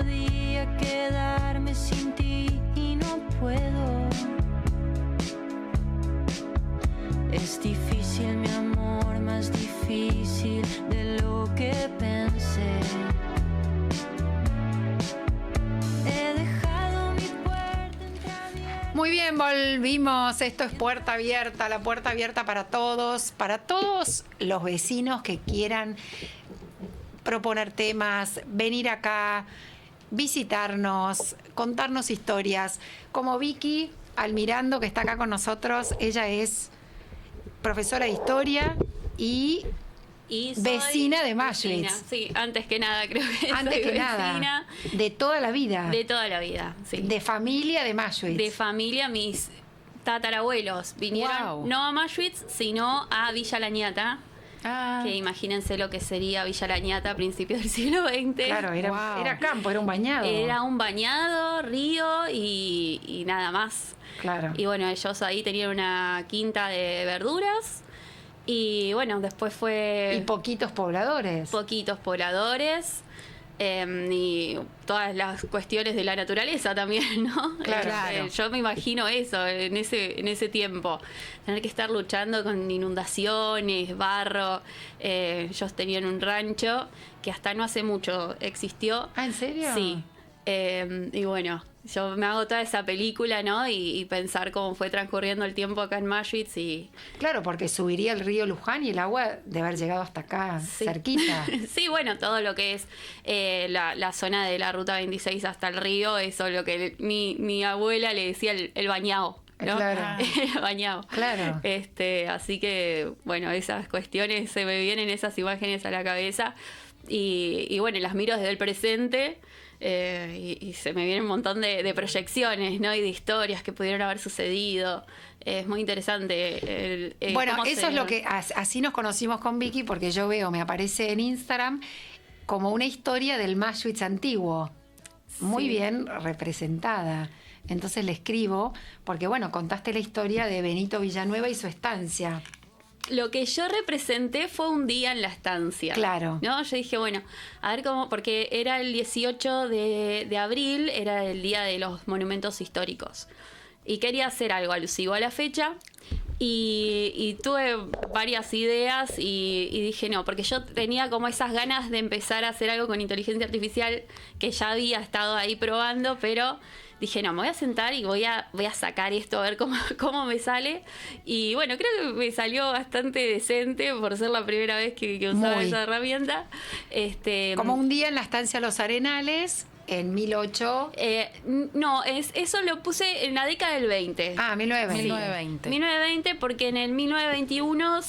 podía quedarme sin ti y no puedo. Es difícil, mi amor, más difícil de lo que pensé. He dejado mi puerta entreabierta. Muy bien, volvimos. Esto es Puerta Abierta, la puerta abierta para todos los vecinos que quieran proponer temas, venir acá, visitarnos, contarnos historias. Como Vicky Almirando, que está acá con nosotros, ella es profesora de historia y vecina de Maschwitz. Sí, antes que nada creo que Antes soy que vecina. nada, de toda la vida. De toda la vida, sí. De familia de Maschwitz. De familia, mis tatarabuelos vinieron Wow. no a Maschwitz, sino a Villa La Ñata. Que imagínense lo que sería Villa La Ñata a principios del siglo XX. Claro, Wow. era campo, era un bañado. Era un bañado, río y nada más. Claro. Y bueno, ellos ahí tenían una quinta de verduras. Y bueno, después fue Y poquitos pobladores. poquitos pobladores. Y todas las cuestiones de la naturaleza también, ¿no? Claro. Yo me imagino eso en ese tiempo, tener que estar luchando con inundaciones, barro. Ellos tenían un rancho que hasta no hace mucho existió. ¿Ah, en serio? Sí. Y bueno, yo me hago toda esa película, ¿no? Y pensar cómo fue transcurriendo el tiempo acá en Maschwitz y... Claro, porque subiría el río Luján y el agua de haber llegado hasta acá, Sí. cerquita. Sí, bueno, todo lo que es la zona de la Ruta 26 hasta el río, eso es lo que mi abuela le decía el bañado, ¿no? Claro. El bañado. Claro. Así que, bueno, esas cuestiones, se me vienen esas imágenes a la cabeza y bueno, las miro desde el presente. Y se me vienen un montón de proyecciones, ¿no? Y de historias que pudieron haber sucedido. Es muy interesante. Bueno, cómo eso es lo que así nos conocimos con Vicky, porque yo veo, me aparece en Instagram como una historia del Maschwitz antiguo, muy Sí. bien representada. Entonces le escribo, porque bueno, contaste la historia de Benito Villanueva y su estancia. Lo que yo representé fue un día en la estancia. Claro. ¿No? Yo dije, bueno, a ver cómo, porque era el 18 de abril, era el día de los monumentos históricos. Y quería hacer algo alusivo a la fecha. Y tuve varias ideas y dije no, porque yo tenía como esas ganas de empezar a hacer algo con inteligencia artificial que ya había estado ahí probando, pero dije no, me voy a sentar y voy a sacar esto a ver cómo me sale. Y bueno, creo que me salió bastante decente por ser la primera vez que usaba Muy. esa herramienta. Como un día en la estancia Los Arenales, en 1800. No, eso lo puse en la década del 20. Ah, 1920. 1920. 1920, porque en el 1921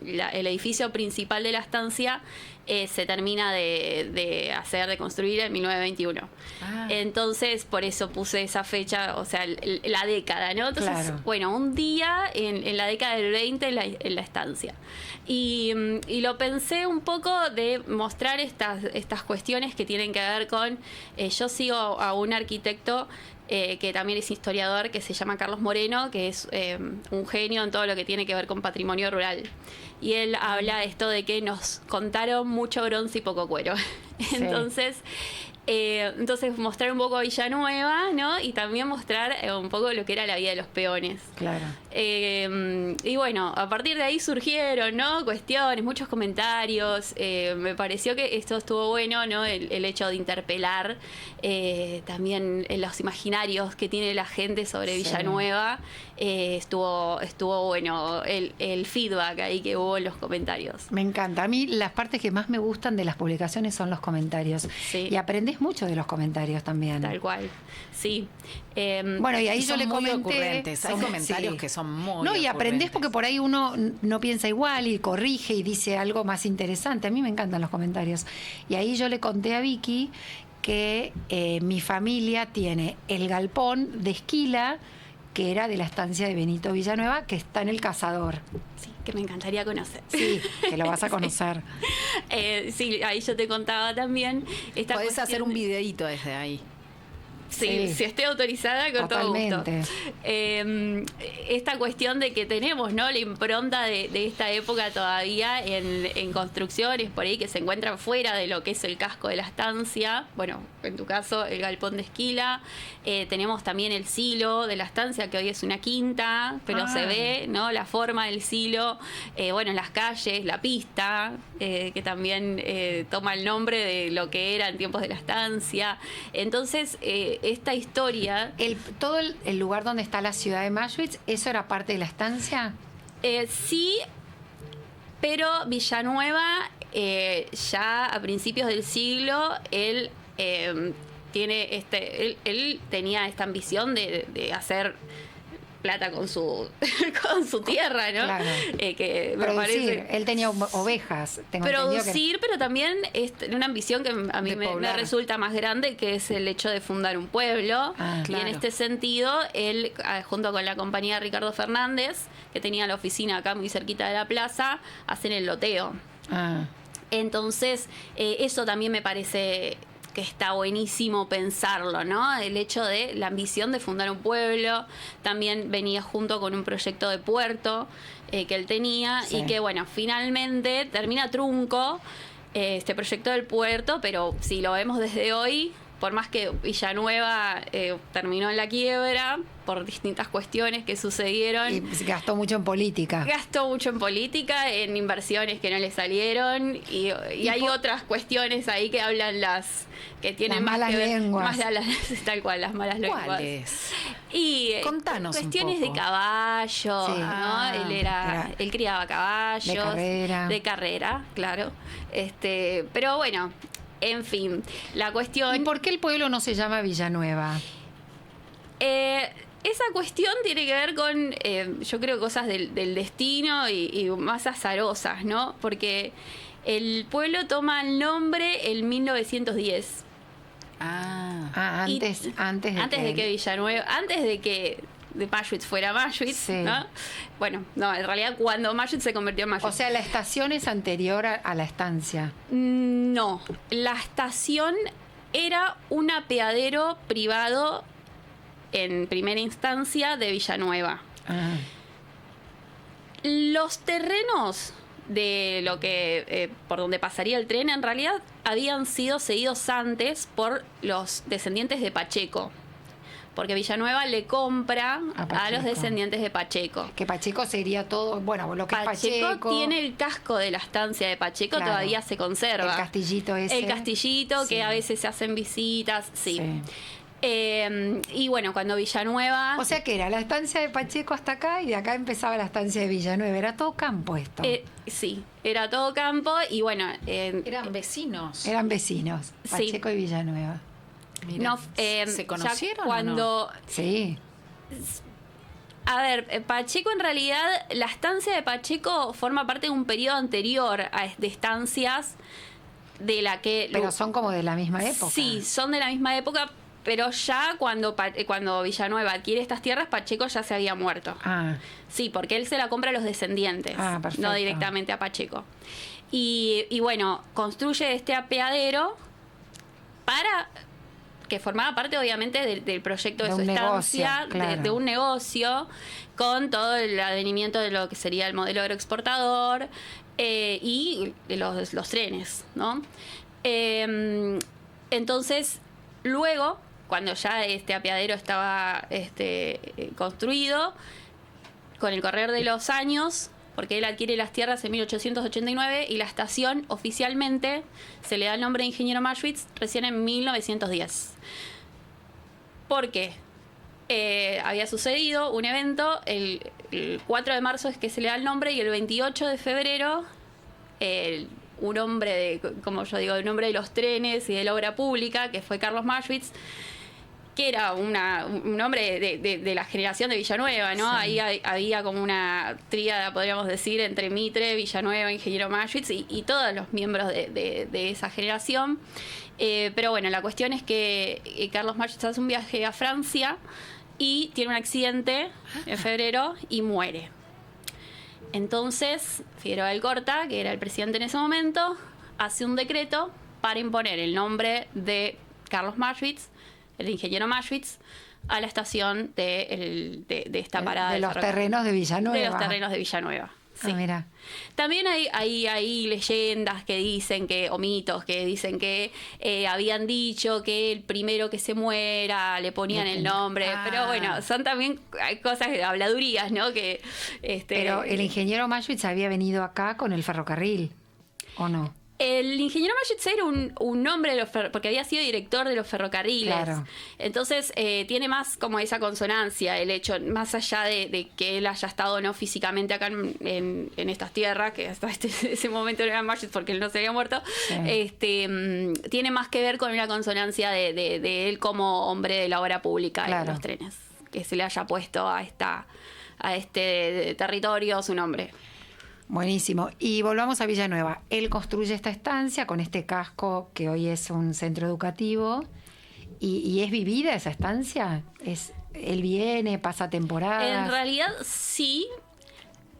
el edificio principal de la estancia se termina de construir en 1921. Ah. Entonces, por eso puse esa fecha, o sea, la década, ¿no? Entonces, Claro. bueno, un día en la década del 20 en la estancia. Y lo pensé un poco de mostrar estas cuestiones que tienen que ver con... yo sigo a un arquitecto que también es historiador, que se llama Carlos Moreno, que es un genio en todo lo que tiene que ver con patrimonio rural. Y él habla de esto de que nos contaron mucho bronce y poco cuero. Sí. Entonces mostrar un poco Villanueva, ¿no? Y también mostrar un poco lo que era la vida de los peones. Claro. Y bueno, a partir de ahí surgieron, ¿no? Cuestiones, muchos comentarios. Me pareció que esto estuvo bueno, ¿no? El hecho de interpelar también los imaginarios que tiene la gente sobre Sí. Villanueva. Estuvo bueno el feedback ahí que hubo en los comentarios. Me encanta. A mí las partes que más me gustan de las publicaciones son los comentarios. Sí. Y aprendes mucho de los comentarios también. Tal cual, sí. Bueno, y ahí Y yo son le muy comenté... ocurrentes. Hay comentarios que son muy No, y aprendés ocurrentes. porque por ahí uno no piensa igual y corrige y dice algo más interesante. A mí me encantan los comentarios. Y ahí yo le conté a Vicky que mi familia tiene el galpón de Esquila, que era de la estancia de Benito Villanueva, que está en El Cazador. Sí, que me encantaría conocer. Sí, que lo vas a conocer. Sí, ahí yo te contaba también. Podés hacer un videíto desde ahí. Sí, si esté autorizada, con Totalmente. todo gusto. Esta cuestión de que tenemos, ¿no?, la impronta de esta época todavía en construcciones por ahí que se encuentran fuera de lo que es el casco de la estancia. Bueno, en tu caso, el galpón de Esquila. Tenemos también el silo de la estancia, que hoy es una quinta, pero se ve, ¿no?, la forma del silo. Bueno, en las calles, la pista, que también toma el nombre de lo que era en tiempos de la estancia. Entonces, esta historia... Todo el lugar donde está la ciudad de Maschwitz, ¿eso era parte de la estancia? Sí, pero Villanueva, ya a principios del siglo, él tiene él tenía esta ambición de hacer plata con su con su tierra, ¿no? Claro. Que me Producir. parece... Él tenía ovejas. Tengo entendido Producir, pero también una ambición que a mí De me poblar. resulta más grande, que es el hecho de fundar un pueblo. Ah, Y claro. en este sentido, él, junto con la compañía Ricardo Fernández, que tenía la oficina acá muy cerquita de la plaza, hacen el loteo. Ah, Entonces, eso también me parece que está buenísimo pensarlo, ¿no? El hecho de la ambición de fundar un pueblo, también venía junto con un proyecto de puerto que él tenía, Sí. y que, bueno, finalmente termina trunco este proyecto del puerto, pero si lo vemos desde hoy, por más que Villanueva terminó en la quiebra por distintas cuestiones que sucedieron, y se gastó mucho en política. gastó mucho en política, en inversiones que no le salieron, y hay otras cuestiones ahí que hablan que tienen Las más malas que ver, lenguas. tal cual, las malas lenguas. ¿Cuáles? Y Contanos un cuestiones de poco. caballo, Sí. ¿no? Ah, Él criaba caballos. De carrera. Claro. Pero bueno, en fin, la cuestión... ¿Y por qué el pueblo no se llama Villanueva? Esa cuestión tiene que ver con, yo creo, cosas del destino y más azarosas, ¿no? Porque el pueblo toma el nombre en 1910. Ah, Y antes de que Villanueva, antes de que de Maschwitz fuera Maschwitz, Sí. ¿no? Bueno, no, en realidad cuando Maschwitz se convirtió en Maschwitz. O sea, la estación es anterior a la estancia. No, la estación era un apeadero privado en primera instancia de Villanueva. Ah, Los terrenos de lo que por donde pasaría el tren en realidad habían sido cedidos antes por los descendientes de Pacheco, porque Villanueva le compra A a Pacheco. los descendientes de Pacheco. que Pacheco sería todo, bueno, lo que es Pacheco. Tiene el casco de la estancia de Pacheco, Claro. todavía se conserva. El castillito ese. El castillito, Sí. que a veces se hacen visitas, sí. Sí. Y bueno, cuando Villanueva... O sea que era la estancia de Pacheco hasta acá y de acá empezaba la estancia de Villanueva. Era todo campo esto. sí, era todo campo y bueno... Eran vecinos. Eran vecinos, Sí. Pacheco y Villanueva. Mira, no, ¿se ya conocieron cuando... o no? Sí. A ver, Pacheco en realidad, la estancia de Pacheco forma parte de un periodo anterior de estancias de la que... Pero son como de la misma época. Sí, son de la misma época, pero ya cuando Villanueva adquiere estas tierras, Pacheco ya se había muerto. Ah, Sí, porque él se la compra a los descendientes, Ah, perfecto. no directamente a Pacheco. Y bueno, construye este apeadero para que formaba parte obviamente del proyecto de De su un estancia, negocio, claro. de un negocio, con todo el advenimiento de lo que sería el modelo agroexportador y los trenes, ¿no? Entonces, luego, cuando ya este apeadero estaba construido, con el correr de los años, porque él adquiere las tierras en 1889 y la estación oficialmente se le da el nombre de Ingeniero Maschwitz recién en 1910. ¿Por qué? Había sucedido un evento, el 4 de marzo es que se le da el nombre y el 28 de febrero un hombre, como yo digo, un hombre de los trenes y de la obra pública, que fue Carlos Maschwitz, que era un hombre de la generación de Villanueva, ¿no? Sí. Ahí había como una tríada, podríamos decir, entre Mitre, Villanueva, Ingeniero Maschwitz y todos los miembros de esa generación. Pero bueno, la cuestión es que Carlos Maschwitz hace un viaje a Francia y tiene un accidente en febrero y muere. Entonces, Figueroa Alcorta, que era el presidente en ese momento, hace un decreto para imponer el nombre de Carlos Maschwitz el ingeniero Maschwitz, a la estación de esta parada de del los ferrocarril. terrenos de Villanueva. De los terrenos de Villanueva. Sí. Ah, mira. También hay leyendas que dicen que, o mitos que dicen que habían dicho que el primero que se muera le ponían el nombre. Pero bueno, son también hay cosas, habladurías, ¿no? Que, Pero el ingeniero Maschwitz había venido acá con el ferrocarril, ¿o no? El ingeniero Maschwitz era un nombre de los porque había sido director de los ferrocarriles. Claro. Entonces tiene más como esa consonancia el hecho, más allá de que él haya estado no físicamente acá en estas tierras, que hasta ese momento no era Maschwitz porque él no se había muerto. Sí. Tiene más que ver con una consonancia de él como hombre de la obra pública en los trenes, que se le haya puesto a este territorio su nombre. Buenísimo. Y volvamos a Villanueva. Él construye esta estancia con este casco que hoy es un centro educativo. ¿Y es vivida esa estancia? ¿Él viene, pasa temporadas? En realidad sí,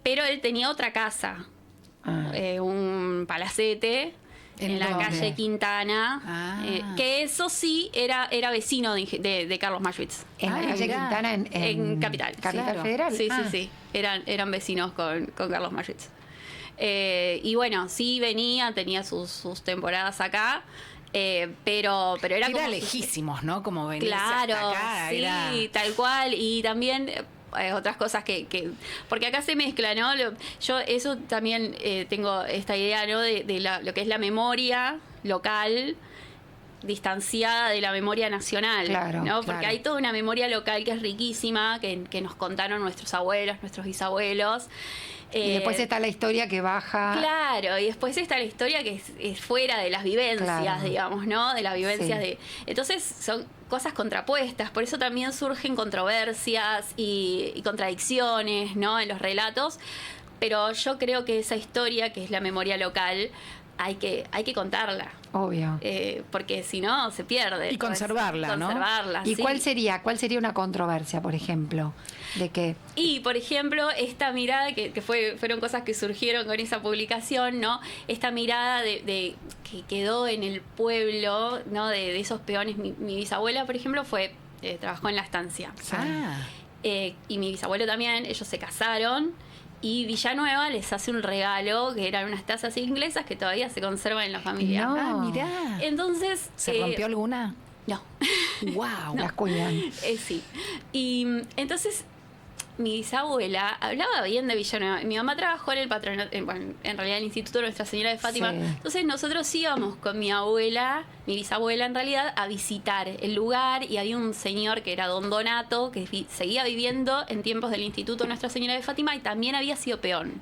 pero él tenía otra casa. Un palacete en la calle Quintana. Que eso sí era vecino de Carlos Maschwitz. En la calle Quintana en Capital. Capital Federal. Sí, sí. Eran vecinos con Carlos Maschwitz. Y bueno, sí tenía sus temporadas acá, pero era como lejísimos, ¿no? Como venirse claro, hasta acá. Sí, tal cual. Y también otras cosas que porque acá se mezcla, ¿no? Yo eso también tengo esta idea, ¿no? De lo que es la memoria local distanciada de la memoria nacional, claro, ¿no? Porque hay toda una memoria local que es riquísima, que nos contaron nuestros abuelos, nuestros bisabuelos. Y después está la historia que baja. Claro, y después está la historia que es fuera de las vivencias, digamos, ¿no? De las vivencias de... Entonces son cosas contrapuestas, por eso también surgen controversias y contradicciones, ¿no? En los relatos, pero yo creo que esa historia, que es la memoria local, hay que contarla. Obvio. Porque si no, se pierde. Y conservarla, ¿no? Conservarla, ¿Y sí. cuál sería una controversia, por ejemplo? ¿De qué? Y, por ejemplo, esta mirada, que fueron cosas que surgieron con esa publicación, ¿no? Esta mirada de que quedó en el pueblo, ¿no? De esos peones. Mi bisabuela, por ejemplo, trabajó en la estancia. Y mi bisabuelo también, ellos se casaron. Y Villanueva les hace un regalo, que eran unas tazas inglesas que todavía se conservan en la familia. No. Mirá. Entonces... ¿Se rompió alguna? No. ¡Wow! Las cuidan. Sí. Y entonces mi bisabuela hablaba bien de Villanueva. Mi mamá trabajó en el patronato, en realidad el Instituto Nuestra Señora de Fátima. Sí. Entonces nosotros íbamos con mi abuela, mi bisabuela en realidad, a visitar el lugar, y había un señor que era don Donato, que seguía viviendo en tiempos del Instituto Nuestra Señora de Fátima y también había sido peón.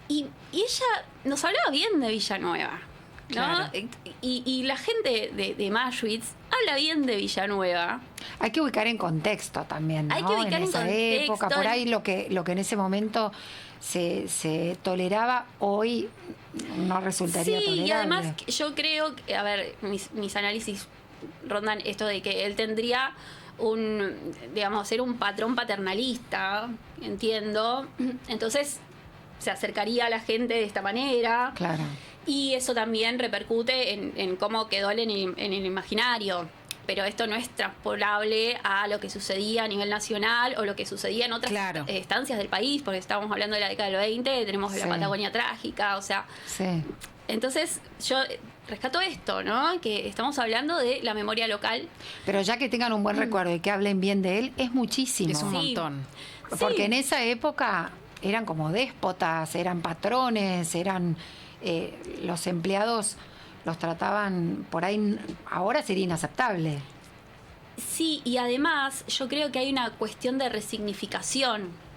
Y ella nos hablaba bien de Villanueva, ¿no? Claro. Y la gente de Maschwitz habla bien de Villanueva. Hay que ubicar en contexto también, ¿no? Hay que ubicar en esa época, por ahí lo que en ese momento se toleraba, hoy no resultaría tolerable. Sí, y además yo creo que, a ver, mis análisis rondan esto de que él tendría ser un patrón paternalista, entiendo. Entonces se acercaría a la gente de esta manera. Claro. Y eso también repercute en cómo quedó en el imaginario. Pero esto no es transpolable a lo que sucedía a nivel nacional o lo que sucedía en otras estancias del país, porque estábamos hablando de la década del 20, tenemos la Patagonia trágica, o sea... Sí. Entonces yo rescato esto, ¿no? Que estamos hablando de la memoria local. Pero ya que tengan un buen recuerdo y que hablen bien de él, es muchísimo. Es un montón. Porque en esa época eran como déspotas, eran patrones, eran... los empleados los trataban por ahí, ahora sería inaceptable. Sí, y además yo creo que hay una cuestión de resignificación,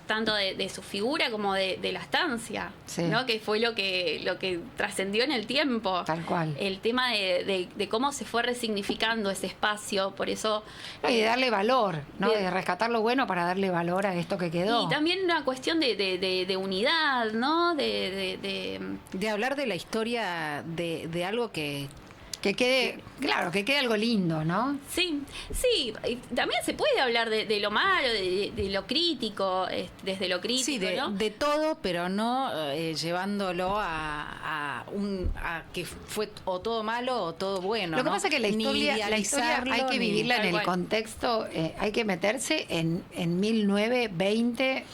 tanto de su figura como de la estancia, ¿no? Que fue lo que trascendió en el tiempo. Tal cual. El tema de cómo se fue resignificando ese espacio, por eso... Y de darle valor, ¿no? De rescatar lo bueno para darle valor a esto que quedó. Y también una cuestión de unidad, ¿no? De hablar de la historia de algo que Que quede, claro, que quede algo lindo, ¿no? Sí, sí, y también se puede hablar de lo malo, de lo crítico, desde lo crítico, Sí, ¿no? de todo, pero no llevándolo a que fue o todo malo o todo bueno. Lo que ¿no? pasa es que la Ni historia hay idealizarlo, que ni- vivirla en Tal el cual. contexto, hay que meterse en 1920,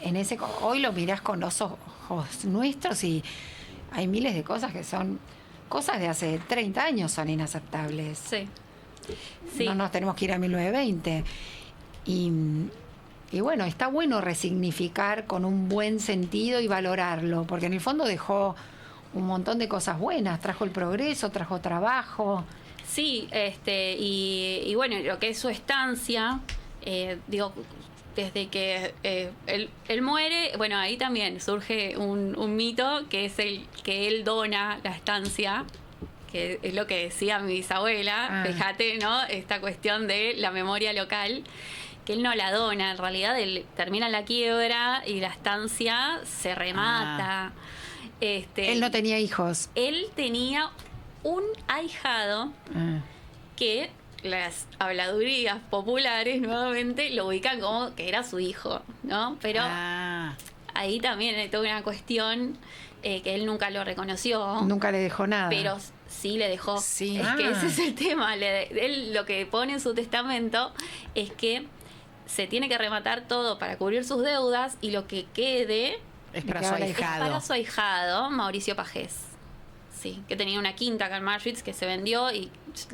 en ese, hoy lo mirás con los ojos nuestros y hay miles de cosas que son cosas de hace 30 años son inaceptables. Sí. Sí. No nos tenemos que ir a 1920. Y bueno, está bueno resignificar con un buen sentido y valorarlo, porque en el fondo dejó un montón de cosas buenas, trajo el progreso, trajo trabajo. Sí, y bueno, lo que es su estancia, digo, desde que él muere, bueno, ahí también surge un mito que es el que él dona la estancia, que es lo que decía mi bisabuela, fíjate, ¿no? Esta cuestión de la memoria local, que él no la dona, en realidad él termina en la quiebra y la estancia se remata. Él no tenía hijos. Él tenía un ahijado Ah. que las habladurías populares nuevamente lo ubican como que era su hijo, ¿no? Pero Ah, ahí también hay toda una cuestión que él nunca lo reconoció, Nunca le dejó nada. pero sí le dejó. Sí. Es que Ah. ese es el tema. Él lo que pone en su testamento es que se tiene que rematar todo para cubrir sus deudas y lo que quede es Le para quedaba su la es ahijado. para su ahijado, Mauricio Pajés. Sí, que tenía una quinta acá en Marshwitz que se vendió y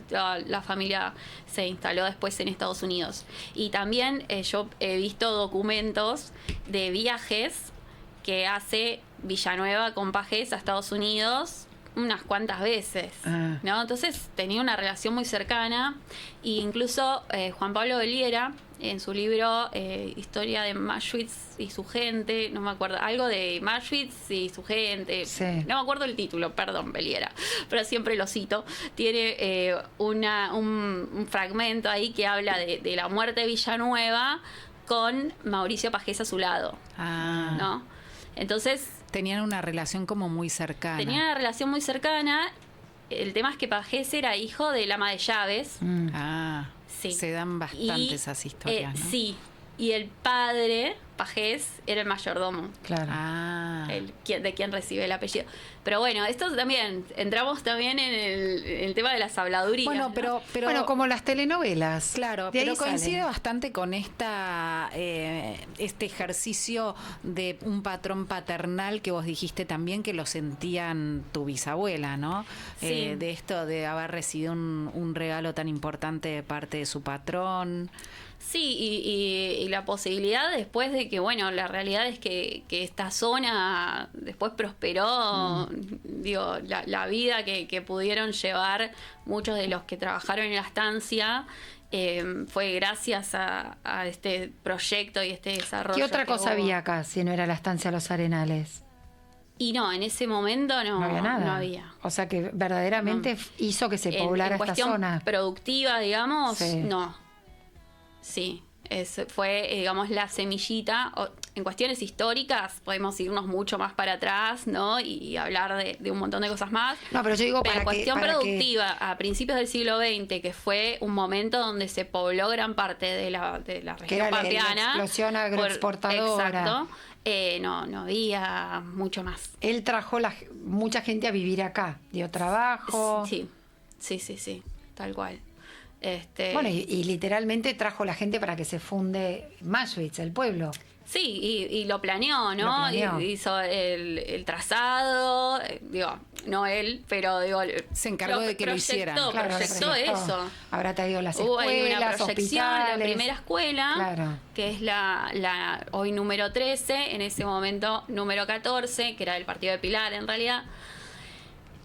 la familia se instaló después en Estados Unidos. Y también yo he visto documentos de viajes que hace Villanueva con Pajés a Estados Unidos unas cuantas veces, Ah. ¿no? Entonces tenía una relación muy cercana e incluso Juan Pablo Beliera en su libro Historia de Maschwitz y su gente, no me acuerdo, algo de Maschwitz y su gente, Sí. no me acuerdo el título, perdón, Beliera, pero siempre lo cito, tiene un fragmento ahí que habla de la muerte de Villanueva con Mauricio Pajés a su lado, Ah, ¿no? Entonces tenían una relación como muy cercana. tenían una relación muy cercana. El tema es que Pajés era hijo del ama de llaves. Mm. Ah, Sí. se dan bastante Y, esas historias, ¿no? Sí. Y el padre, Pajés, era el mayordomo. Claro. Ah, De quien recibe el apellido. Pero bueno, esto también, entramos también en el tema de las habladurías. bueno, ¿no? pero Bueno, como las telenovelas. claro, De ahí pero coincide sale. bastante con este ejercicio de un patrón paternal que vos dijiste también que lo sentían tu bisabuela, ¿no? Sí. De esto de haber recibido un regalo tan importante de parte de su patrón. Sí, y la posibilidad después de que, bueno, la realidad es que esta zona después prosperó, digo, la vida que pudieron llevar muchos de los que trabajaron en la estancia fue gracias a este proyecto y este desarrollo. ¿Qué otra que cosa hubo. había acá si no era la estancia Los Arenales? Y no, en ese momento no, No había nada. no había. O sea que verdaderamente hizo que se En poblara esta cuestión zona. productiva, digamos, Sí. no. Sí, fue, digamos, la semillita. En cuestiones históricas podemos irnos mucho más para atrás, ¿no? Y hablar de un montón de cosas más. No, pero yo digo Pero en para que... cuestión para que- productiva, a principios del siglo XX, que fue un momento donde se pobló gran parte de la región era la pampeana. explosión agroexportadora. Exacto. No había mucho más. Él trajo mucha gente a vivir acá. Dio trabajo. Sí, tal cual. Bueno, y literalmente trajo la gente para que se funde Maschwitz, el pueblo. Sí, y lo planeó, ¿no? Lo planeó. Hizo el trazado, digo, no él, pero digo... Se encargó de que lo hicieran. Claro, Proyectó proyectó. eso. Habrá traído las Hubo ahí una escuelas, proyección, la hospitales. primera escuela, Claro. que es la hoy número 13, en ese momento número 14, que era del partido de Pilar en realidad,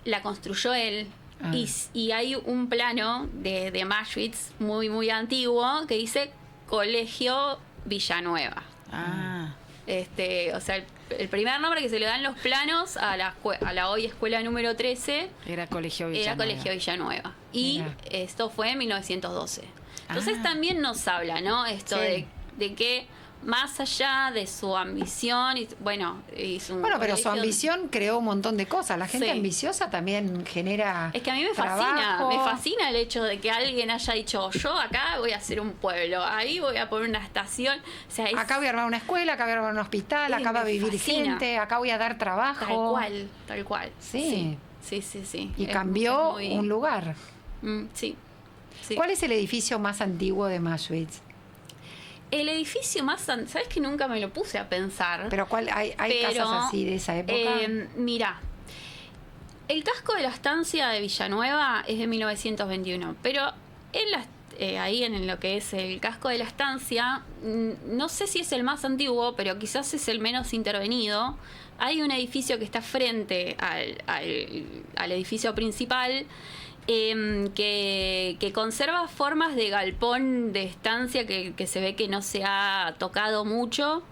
la construyó él. Ah. Y hay un plano de Maschwitz muy, muy antiguo que dice Colegio Villanueva. Ah, O sea, el primer nombre que se le dan los planos a la hoy escuela número 13 era Colegio era Villanueva. Colegio Villanueva. Y Mira. esto fue en 1912. Entonces Ah. también nos habla, ¿no? Esto Sí. de que más allá de su ambición, y bueno, hizo un Bueno, pero su colegio. ambición creó un montón de cosas. La gente Sí. ambiciosa también genera Es que a mí trabajo. me fascina el hecho de que alguien haya dicho, yo acá voy a hacer un pueblo, ahí voy a poner una estación. O sea, Acá voy a armar una escuela, acá voy a armar un hospital, Sí, acá va a me vivir fascina. gente, acá voy a dar trabajo. tal cual. Sí. Sí. Y Es- cambió es muy- un lugar. Sí. Sí. ¿Cuál es el edificio más antiguo de Maschwitz? El edificio más... ¿Sabes que nunca me lo puse a pensar? Pero ¿cuál hay Pero, casas así de esa época? Mira, el casco de la estancia de Villanueva es de 1921, pero ahí en lo que es el casco de la estancia, no sé si es el más antiguo, pero quizás es el menos intervenido. Hay un edificio que está frente al edificio principal, que conserva formas de galpón de estancia que se ve que no se ha tocado mucho,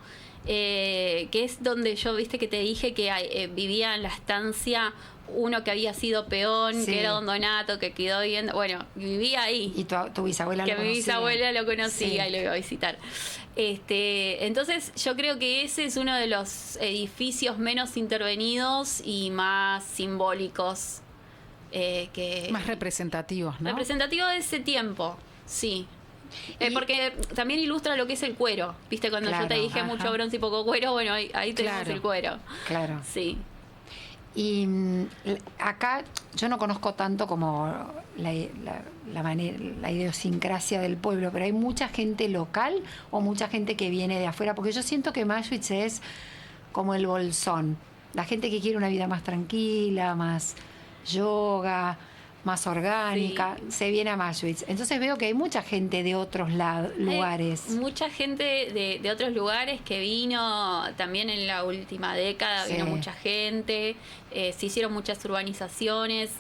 que es donde yo, viste que te dije que vivía en la estancia uno que había sido peón, Sí. que era Don Donato, que quedó viendo, bueno, vivía ahí. Y tu bisabuela Que lo mi conocía. bisabuela lo conocía Sí. y lo iba a visitar. Entonces yo creo que ese es uno de los edificios menos intervenidos y más simbólicos, Más representativos, ¿no? representativo de ese tiempo, sí. Y- Porque también ilustra lo que es el cuero. Viste, cuando yo te Claro, dije ajá. mucho bronce y poco cuero, bueno, ahí tenemos Claro. el cuero. Claro. Sí. Y acá yo no conozco tanto como la idiosincrasia del pueblo, pero hay mucha gente local o mucha gente que viene de afuera, porque yo siento que Maschwitz es como el Bolsón, la gente que quiere una vida más tranquila, más yoga, más orgánica, se viene a Maschwitz. Entonces veo que hay mucha gente de otros lugares. Hay mucha gente de otros lugares que vino también en la última década, Sí. vino mucha gente, se hicieron muchas urbanizaciones,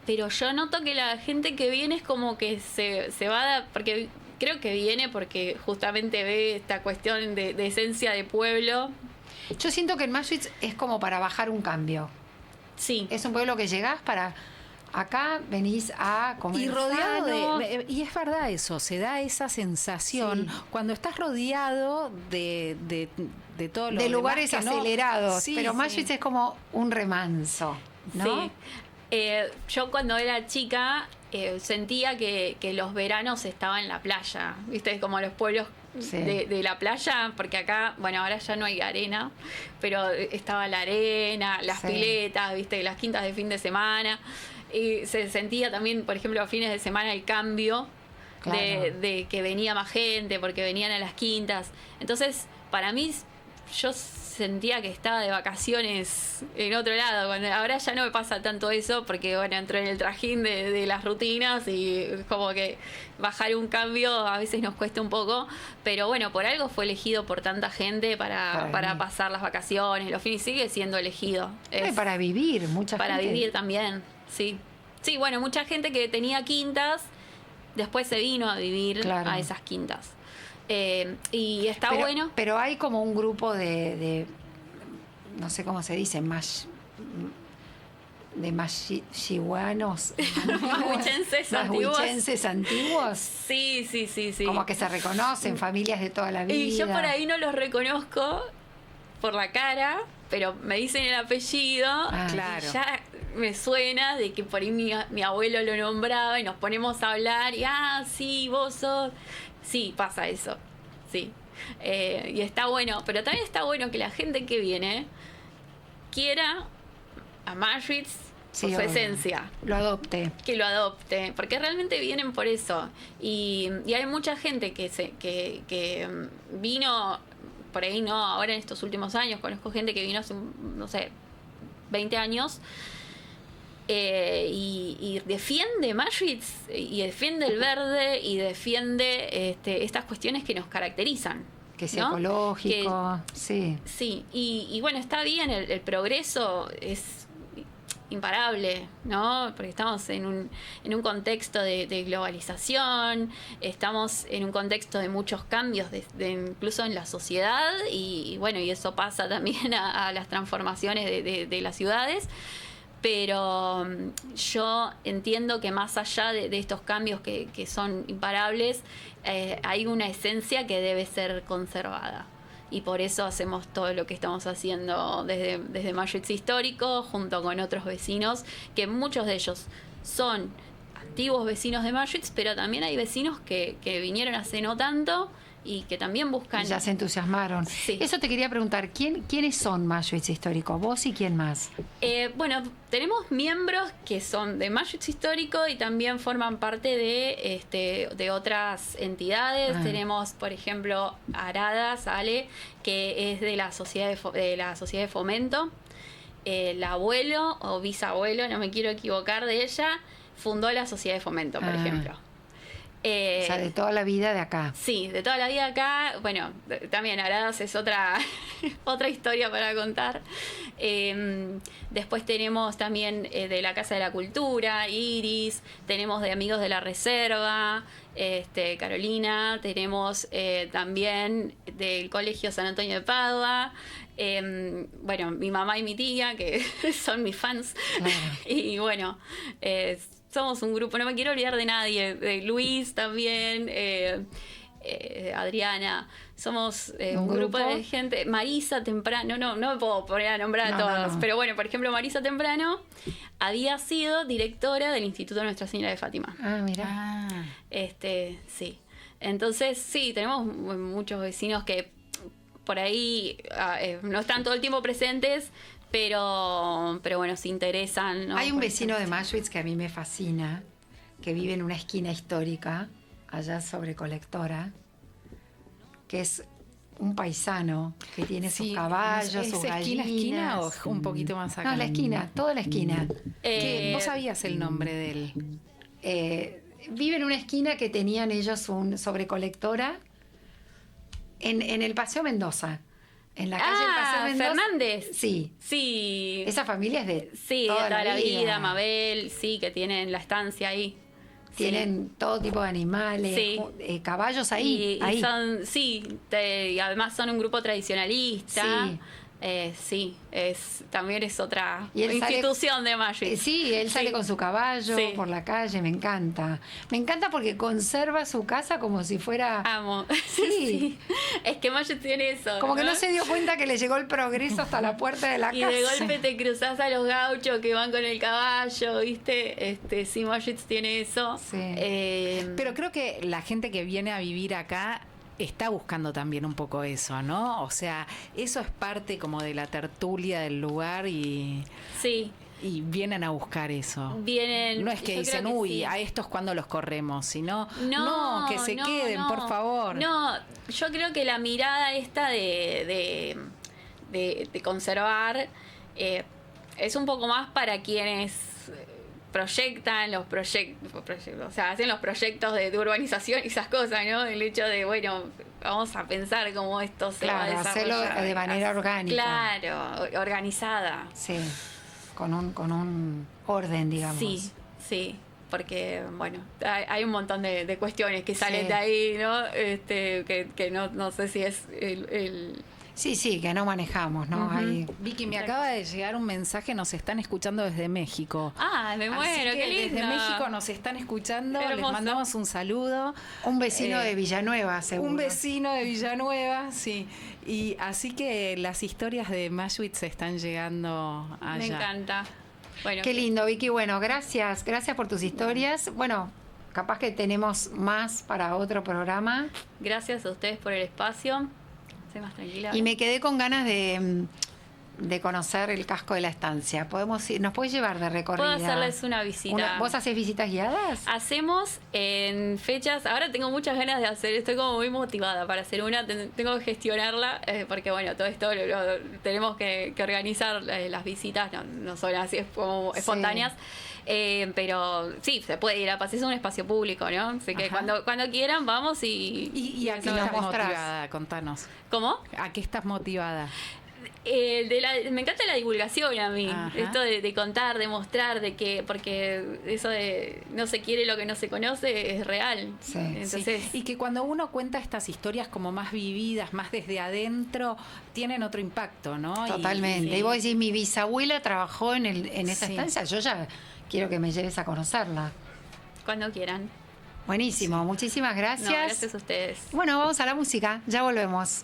pero yo noto que la gente que viene es como que se va, porque creo que viene porque justamente ve esta cuestión de esencia de pueblo. Yo siento que en Maschwitz es como para bajar un cambio. Sí, Es un pueblo que llegás para... Acá venís a comer Y rodeado sano. y es verdad eso, se da esa sensación Sí. cuando estás rodeado de todo lo de demás lugares que no- acelerados, Sí, pero sí. Maschwitz es como un remanso, ¿no? sí. Yo cuando era chica sentía que los veranos estaba en la playa, ¿viste? Como los pueblos Sí. de la playa, porque acá, bueno, ahora ya no hay arena, pero estaba la arena, las Sí. piletas, ¿viste? Las quintas de fin de semana. Y se sentía también, por ejemplo, a fines de semana el cambio Claro. de que venía más gente, porque venían a las quintas. Entonces, para mí, yo sentía que estaba de vacaciones en otro lado. Ahora ya no me pasa tanto eso, porque bueno, entro en el trajín de las rutinas y como que bajar un cambio a veces nos cuesta un poco, pero bueno, por algo fue elegido por tanta gente para venir. pasar las vacaciones, los fines, sigue siendo elegido. Y para vivir, mucha para gente. vivir también, sí. Sí, bueno, mucha gente que tenía quintas, después se vino a vivir Claro. a esas quintas. Y está pero, bueno. Pero hay como un grupo de no sé cómo se dice, de mashihuanos. Mahuichenses antiguos. Mahuichenses antiguos. Sí. Como que se reconocen, familias de toda la vida. Y yo por ahí no los reconozco por la cara, pero me dicen el apellido. Ah. Claro. Ya me suena de que por ahí mi abuelo lo nombraba y nos ponemos a hablar y sí, vos sos. Sí, pasa eso. Sí. Y está bueno, pero también está bueno que la gente que viene quiera a Maschwitz Sí, por su obvio. esencia, Lo adopte. que lo adopte, porque realmente vienen por eso. Y hay mucha gente que vino por ahí, no, ahora en estos últimos años, conozco gente que vino hace, no sé, 20 años, y defiende Maschwitz, y defiende el verde, y defiende estas cuestiones que nos caracterizan. Que es ¿no? ecológico. Sí. Sí, y bueno, está bien, el progreso es imparable, ¿no? Porque estamos en un contexto de globalización, estamos en un contexto de muchos cambios, incluso en la sociedad, y bueno, y eso pasa también a las transformaciones de las ciudades. pero yo entiendo que más allá de estos cambios que son imparables, hay una esencia que debe ser conservada. Y por eso hacemos todo lo que estamos haciendo desde Maschwitz Histórico, junto con otros vecinos, que muchos de ellos son antiguos vecinos de Maschwitz, pero también hay vecinos que vinieron hace no tanto y que también buscan... Ya se entusiasmaron. Sí. Eso te quería preguntar, ¿quiénes son Maschwitz Histórico? ¿Vos y quién más? Bueno, tenemos miembros que son de Maschwitz Histórico y también forman parte de otras entidades. Tenemos, por ejemplo, Arada Sale, que es de la Sociedad de Fomento. El abuelo o bisabuelo, no me quiero equivocar de ella, fundó la Sociedad de Fomento, por ejemplo. O sea, de toda la vida de acá. Sí, de toda la vida acá. Bueno, también Aradas es otra historia para contar. Después tenemos también de la Casa de la Cultura, Iris, tenemos de Amigos de la Reserva, Carolina, tenemos también del Colegio San Antonio de Padua. Bueno, mi mamá y mi tía, que son mis fans. Claro. Y bueno, somos un grupo, no me quiero olvidar de nadie, de Luis también, Adriana, somos un grupo de gente. Marisa Temprano, no me puedo poner a nombrar a todos, pero bueno, por ejemplo, Marisa Temprano había sido directora del Instituto Nuestra Señora de Fátima. Ah, mira. Sí. Entonces, sí, tenemos muchos vecinos que por ahí no están todo el tiempo presentes, pero bueno, se interesan, ¿no? Hay un vecino de Maschwitz que a mí me fascina, que vive en una esquina histórica, allá sobre Colectora, que es un paisano que tiene sus caballos, sus gallinas. ¿Esquina o un poquito más acá? No, la esquina, toda la esquina. ¿No sabías el nombre de él? Vive en una esquina que tenían ellos sobre Colectora, en el Paseo Mendoza. En la calle del Paseo Mendoza. Fernández. Sí. Sí. Esa familia es de toda la vida. Mabel, sí, que tienen la estancia ahí. Tienen todo tipo de animales, caballos ahí. Y son, y además son un grupo tradicionalista. Sí. También es otra institución de Maschwitz. Él sale con su caballo por la calle, me encanta. Me encanta porque conserva su casa como si fuera... Amo. Sí. Es que Maschwitz tiene eso. Como que no se dio cuenta que le llegó el progreso hasta la puerta de la casa. Y de golpe te cruzás a los gauchos que van con el caballo, ¿viste? Sí, Maschwitz tiene eso. Sí. Pero creo que la gente que viene a vivir acá está buscando también un poco eso, ¿no? O sea, eso es parte como de la tertulia del lugar y vienen a buscar eso. No es que dicen, a estos cuando los corremos, sino, que se queden, por favor. No, yo creo que la mirada esta de conservar es un poco más para quienes proyectan los proyectos, o sea, hacen los proyectos de urbanización y esas cosas, ¿no? El hecho de, bueno, vamos a pensar cómo esto se va a desarrollar. Hacerlo de manera orgánica. Claro, organizada. Sí, con un orden, digamos. Sí, porque, bueno, hay un montón de cuestiones que salen de ahí, ¿no? Que no sé si es el Sí, que no manejamos, ¿no? Uh-huh. Vicky, me acaba de llegar un mensaje, nos están escuchando desde México. Me muero, qué lindo. Desde México nos están escuchando, les mandamos un saludo. Un vecino de Villanueva, seguro. Un vecino de Villanueva, sí. Y así que las historias de Maschwitz están llegando allá. Me encanta. Bueno. Qué lindo, Vicky. Bueno, gracias por tus historias. Bueno, capaz que tenemos más para otro programa. Gracias a ustedes por el espacio. Más tranquila. Y me quedé con ganas de conocer el casco de la estancia. ¿Nos puedes llevar de recorrida? Puedo hacerles una visita. ¿Vos haces visitas guiadas? Hacemos en fechas. Ahora tengo muchas ganas de hacer. Estoy como muy motivada para hacer una. Tengo que gestionarla porque, bueno, todo esto lo tenemos que organizar. Las visitas no son así como espontáneas. Pero sí, se puede ir a pasear, es un espacio público, ¿no? Así que cuando quieran vamos ¿Y a qué estás motivada? Contanos. ¿Cómo? ¿A qué estás motivada? Me encanta la divulgación a mí. Ajá. Esto de contar, de mostrar, de que, porque eso de no se quiere lo que no se conoce es real. Sí. Entonces, sí. Y que cuando uno cuenta estas historias como más vividas, más desde adentro, tienen otro impacto, ¿no? Totalmente. Y vos decís, mi bisabuela trabajó en esa Sí. estancia, yo ya quiero que me lleves a conocerla. cuando quieran. Buenísimo, muchísimas gracias. No, gracias a ustedes. Bueno, vamos a la música, ya volvemos.